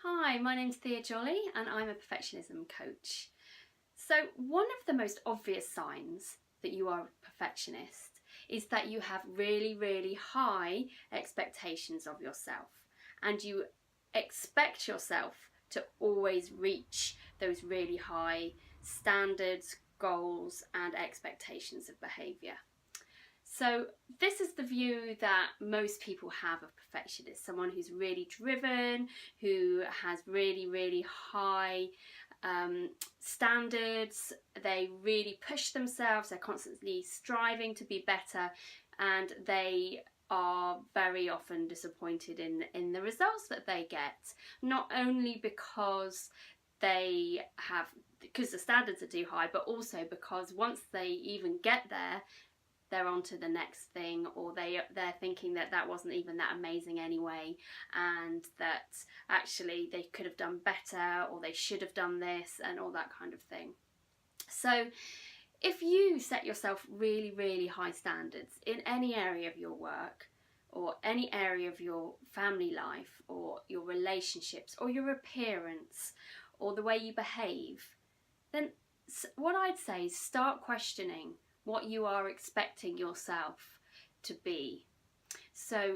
Hi, my name's Thea Jolly and I'm a perfectionism coach. So one of the most obvious signs that you are a perfectionist is that you have really high expectations of yourself and you expect yourself to always reach those really high standards, goals and expectations of behaviour. So this is the view that most people have of perfectionists, someone who's really driven, who has really high standards, they really push themselves, they're constantly striving to be better, and they are very often disappointed in the results that they get, not only because the standards are too high, but also because once they even get there, they're on to the next thing, or they're thinking that wasn't even that amazing anyway, and that actually they could have done better, or they should have done this, and all that kind of thing. So if you set yourself really high standards in any area of your work, or any area of your family life, or your relationships, or your appearance, or the way you behave, then what I'd say is start questioning what you are expecting yourself to be. So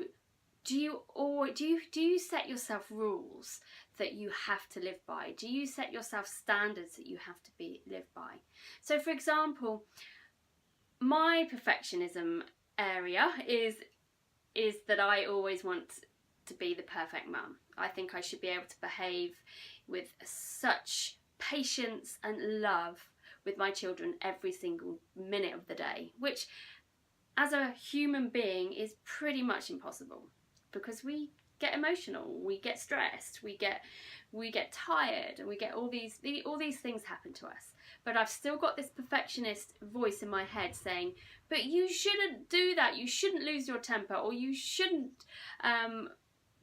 do you set yourself rules that you have to live by? Do you set yourself standards that you have to live by? So for example, my perfectionism area is that I always want to be the perfect mum. I think I should be able to behave with such patience and love with my children every single minute of the day, which as a human being is pretty much impossible, because we get emotional, we get stressed, we get tired, and we get all these things happen to us. But I've still got this perfectionist voice in my head saying, but you shouldn't do that, you shouldn't lose your temper, or you shouldn't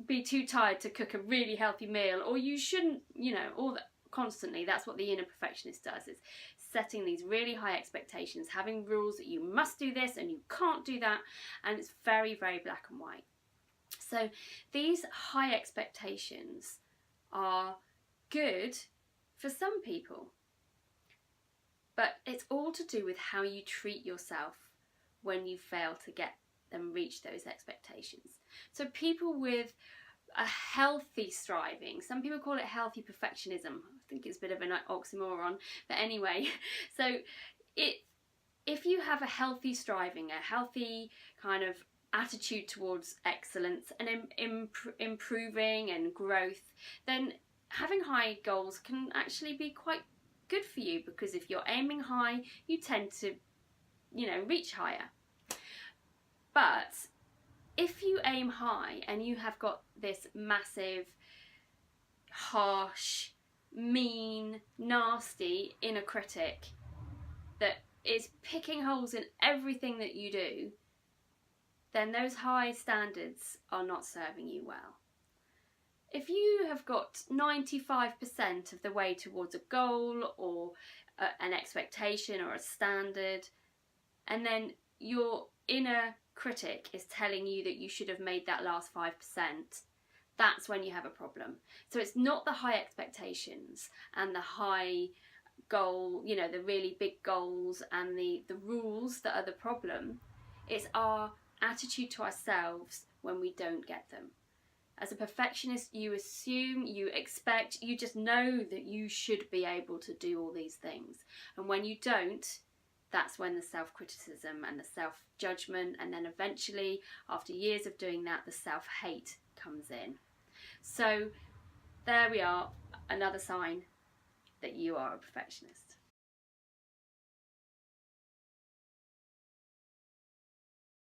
be too tired to cook a really healthy meal, or you shouldn't, all that. Constantly, that's what the inner perfectionist does, is setting these really high expectations, having rules that you must do this and you can't do that, and it's very black and white. So these high expectations are good for some people, but it's all to do with how you treat yourself when you fail to get and reach those expectations. So people with a healthy striving, some people call it healthy perfectionism, I think it's a bit of an oxymoron, but anyway, so if you have a healthy striving, a healthy kind of attitude towards excellence and improving and growth, then having high goals can actually be quite good for you, because if you're aiming high, you tend to, reach higher. But if you aim high and you have got this massive, harsh, mean, nasty inner critic that is picking holes in everything that you do, then those high standards are not serving you well. If you have got 95% of the way towards a goal or an expectation or a standard, and then your inner critic is telling you that you should have made that last 5%, that's when you have a problem. So it's not the high expectations and the high goal, the really big goals and the rules that are the problem. It's our attitude to ourselves when we don't get them. As a perfectionist, you assume, you expect, you just know that you should be able to do all these things. And when you don't, that's when the self-criticism and the self-judgment, and then eventually, after years of doing that, the self-hate comes in. So there we are, another sign that you are a perfectionist.